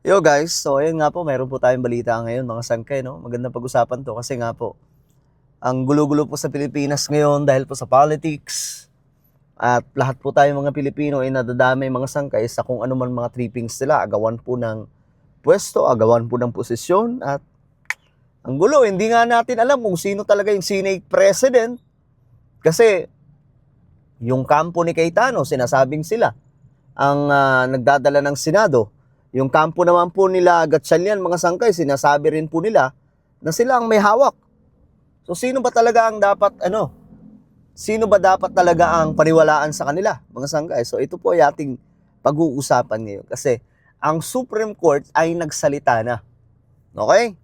Yo guys, so ayun nga po, mayroon po tayong balita ngayon mga sangkay, no? Magandang pag-usapan to kasi nga po, ang gulo-gulo po sa Pilipinas ngayon dahil po sa politics at lahat po tayong mga Pilipino ay nadadamay mga sangkay sa kung ano man mga trippings nila, agawan po ng pwesto, agawan po ng posisyon at ang gulo, hindi nga natin alam kung sino talaga yung Senate President kasi yung kampo ni Cayetano, sinasabing sila ang nagdadala ng Senado. Yung kampo naman po nila Gatchalian, mga sangkay, sinasabi rin po nila na sila ang may hawak. So sino ba talaga ang dapat sino ba dapat talaga ang paniwalaan sa kanila, mga sangkay? So ito po ay ating pag-uusapan ngayon kasi ang Supreme Court ay nagsalita na. Okay?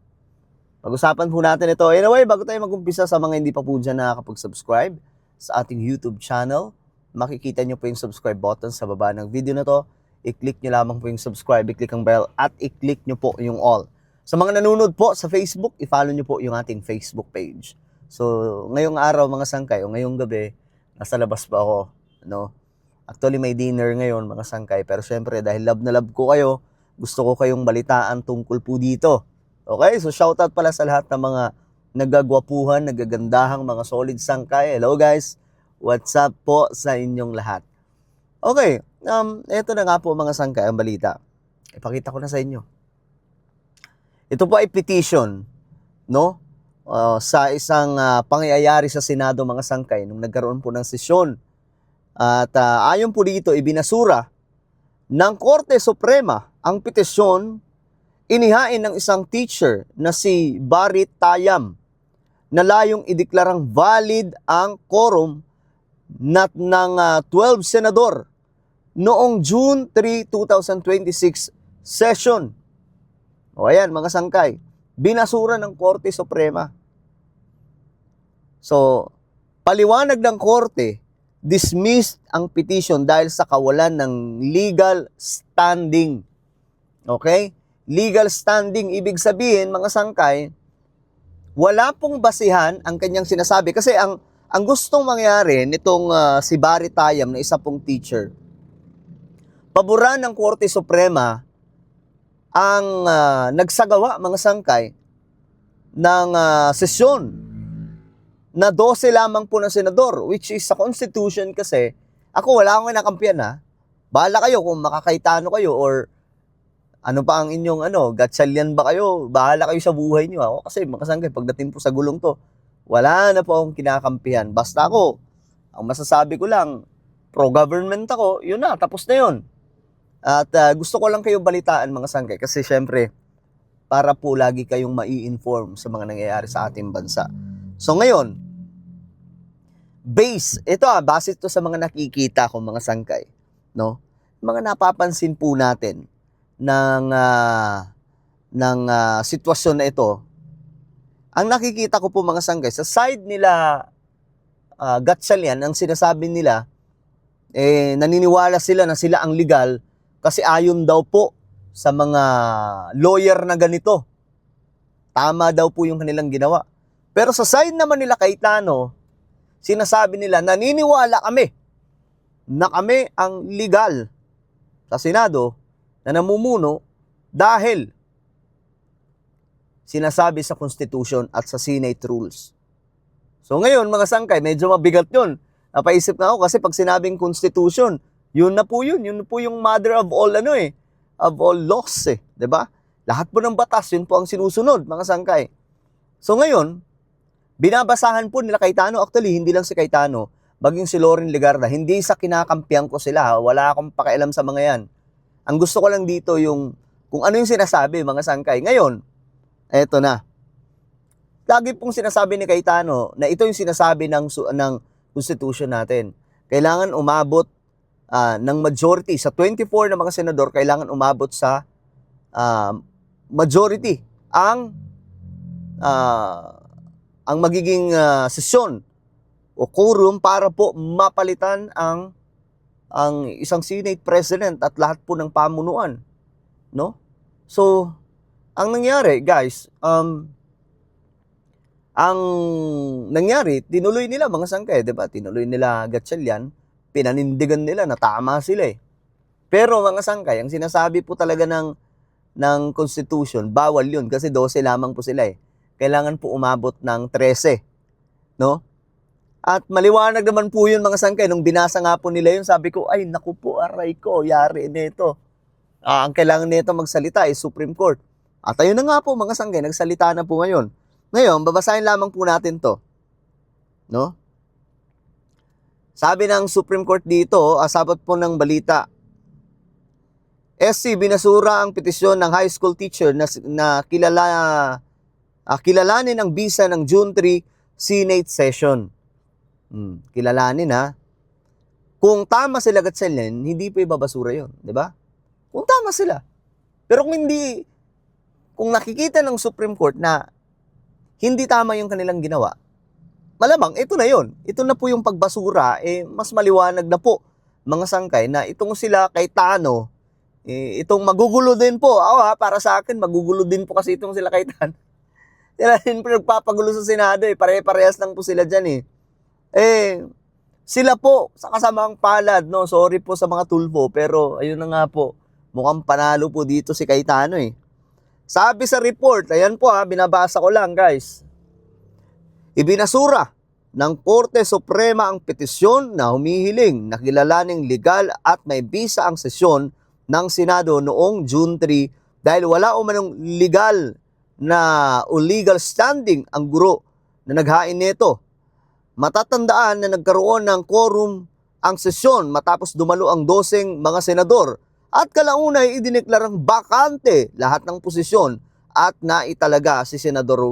Pag-usapan po natin ito. Anyway, bago tayo mag-umpisa, sa mga hindi pa po dyan nakakapag-subscribe sa ating YouTube channel, makikita nyo po yung subscribe button sa baba ng video na to. I-click nyo lamang po yung subscribe, i-click ang bell, at i-click nyo po yung all. Sa mga nanonood po sa Facebook, i-follow nyo po yung ating Facebook page. So, ngayong araw mga sangkay, o ngayong gabi, nasa labas pa ako. Actually, may dinner ngayon mga sangkay, pero syempre, dahil love na love ko kayo, gusto ko kayong balitaan tungkol po dito. Okay, so shoutout pala sa lahat ng mga nagagwapuhan, nagagandahang mga solid sangkay. Hello guys, what's up po sa inyong lahat? Okay, eto na nga po mga sangkay ang balita. Ipakita ko na sa inyo. Ito po ay petition, no? Sa isang pangyayari sa Senado mga sangkay nung nagkaroon po ng sesyon. At ayon po dito, ibinasura ng Korte Suprema ang petisyon inihain ng isang teacher na si Barry Tayam na layong ideklarang valid ang quorum ng 12 senador noong June 3, 2026 session. O ayan mga sangkay, binasura ng Korte Suprema. So, paliwanag ng Korte, dismissed ang petition dahil sa kawalan ng legal standing. Okay? Legal standing, ibig sabihin mga sangkay, wala pong basihan ang kanyang sinasabi. Kasi ang gustong mangyari nitong si Barry Tayam na isa pong teacher, paboran ng Korte Suprema ang nagsagawa mga sangkay ng sesyon na 12 lamang po ng senador, which is sa Constitution kasi, ako wala akong nakampiyan ha. Bahala kayo kung makakaitano kayo or ano pa ang inyong Gatchalian ba kayo? Bahala kayo sa buhay niyo. Ako kasi mga sangkay, pagdating po sa gulong to, wala na po akong kinakampihan. Basta ako, ang masasabi ko lang, pro-government ako, yun na, tapos na yun. At gusto ko lang kayong balitaan mga sangkay kasi syempre, para po lagi kayong mai-inform sa mga nangyayari sa ating bansa. So ngayon, base ito sa mga nakikita ko mga sangkay, no? Mga napapansin po natin ng sitwasyon na ito. Ang nakikita ko po mga sangkay, sa side nila Gatchalian, ang sinasabi nila, naniniwala sila na sila ang legal kasi ayon daw po sa mga lawyer na ganito. Tama daw po yung kanilang ginawa. Pero sa side naman nila Cayetano, sinasabi nila, naniniwala kami na kami ang legal sa Senado na namumuno dahil sinasabi sa Constitution at sa Senate rules. So ngayon mga sangkay, medyo mabigat yun. Napaisip na ako kasi pag sinabing Constitution, yun na po yung mother of all of all laws 'di ba? Lahat po ng batas, yun po ang sinusunod mga sangkay. So ngayon, binabasahan po nila Cayetano, actually hindi lang si Cayetano, maging si Loren Legarda, hindi sa kinakampihan ko sila, wala akong pakialam sa mga yan. Ang gusto ko lang dito yung kung ano yung sinasabi mga sangkay. Ngayon, eto na. Lagi pong sinasabi ni Cayetano na ito yung sinasabi ng Constitution natin. Kailangan umabot ng majority sa 24 na mga senador, kailangan umabot sa majority ang magiging sesyon o quorum para po mapalitan ang isang Senate President at lahat po ng pamunuan, no? So, ang nangyari, guys, ang nangyari, tinuloy nila mga sangkay, 'di ba? Tinuloy nila Gatchalian, pinanindigan nila na tama sila eh. Pero mga sangkay, ang sinasabi po talaga ng ng Constitution, bawal yun kasi 12 lamang po sila eh. Kailangan po umabot ng 13, no? At maliwanag naman po yun mga sangkay. Nung binasa nga po nila yun, sabi ko, ay naku po, aray ko, yari nito. Ang kailangan nito magsalita ay Supreme Court. At ayun na nga po mga sangkay, nagsalita na po ngayon. Ngayon, babasahin lamang po natin to. No? Sabi ng Supreme Court dito, sabat po ng balita, SC binasura ang petisyon ng high school teacher na kilalanin ang bisa ng June 3 Senate session. Kilalanin ha. Kung tama sila Gatchalian, hindi pa ibabasura yon, di ba? Kung tama sila. Pero kung nakikita ng Supreme Court na hindi tama yung kanilang ginawa, malamang ito na yon. Ito na po yung pagbasura, mas maliwanag na po mga sangkay na itong sila Cayetano, itong magugulo din po. Ako para sa akin, magugulo din po kasi itong sila Cayetano. Sila din po nagpapagulo sa Senado pare-parehas lang po sila dyan sila po sa kasamang palad, no? Sorry po sa mga tulfo, pero ayun na nga po, mukhang panalo po dito si Cayetano Sabi sa report, ayan po binabasa ko lang guys. Ibinasura ng Korte Suprema ang petisyon na humihiling na kilalaning legal at may bisa ang sesyon ng Senado noong June 3 dahil wala umanong legal o legal standing ang guro na naghain nito. Matatandaan na nagkaroon ng quorum ang sesyon matapos dumalo ang 12 mga senador at kalaunay idineklarang bakante lahat ng posisyon at naitalaga si Senador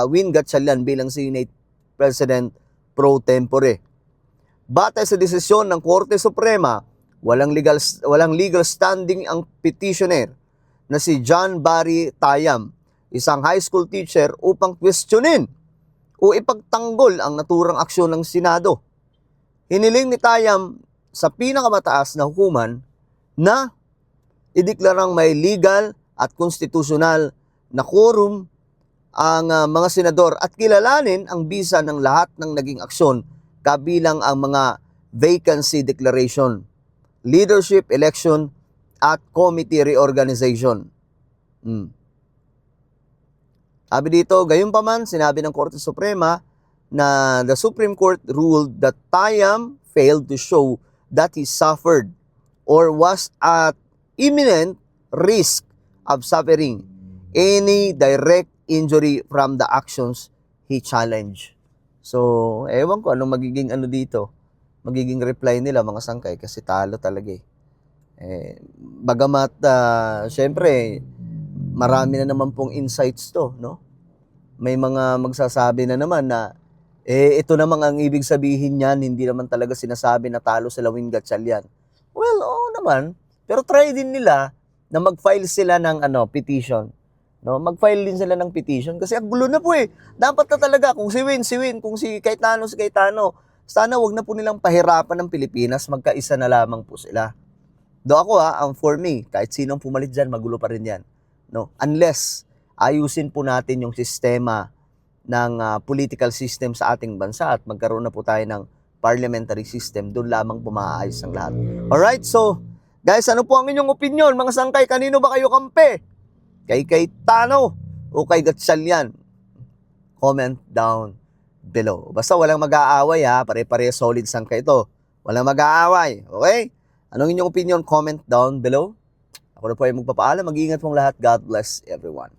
Win Gatchalian bilang Senate President pro tempore. Batay sa desisyon ng Korte Suprema, walang legal standing ang petitioner na si John Barry Tayam, isang high school teacher upang questionin o ipagtanggol ang naturang aksyon ng Senado. Hiniling ni Tayam sa pinakamataas na hukuman na ideklarang may legal at konstitusyonal na quorum ang mga senador at kilalanin ang bisa ng lahat ng naging aksyon kabilang ang mga vacancy declaration, leadership election at committee reorganization. Sabi dito, gayunpaman, sinabi ng Korte Suprema na the Supreme Court ruled that Tayam failed to show that he suffered or was at imminent risk of suffering any direct injury from the actions he challenged. So, ewan ko anong magiging magiging reply nila mga sangkay kasi talo talaga bagamat, syempre, marami na naman pong insights to, no? May mga magsasabi na naman na, ito namang ang ibig sabihin niyan, hindi naman talaga sinasabi na talo sila Win Gatchalian. Well, oo naman, pero try din nila na mag-file sila ng petition. No? Mag-file din sila ng petition kasi ang gulo na po Dapat na talaga, kung si Win, kung si Cayetano, sana wag na po nilang pahirapan ng Pilipinas, magkaisa na lamang po sila. Do ako for me, kahit sinong pumalit dyan, magulo pa rin yan. No? Unless ayusin po natin yung sistema ng political system sa ating bansa at magkaroon na po tayo ng parliamentary system, doon lamang pumaayos ang lahat. Alright, so guys, ano po ang inyong opinion mga sangkay? Kanino ba kayo kampe? Kay Cayetano o kay Gatchalian? Comment down below. Basta walang mag-aaway pare-pare solid sangkay ito. Walang mag-aaway, okay? Anong inyong opinion? Comment down below. Ako na po ay magpapaalam. Mag-iingat pong lahat. God bless everyone.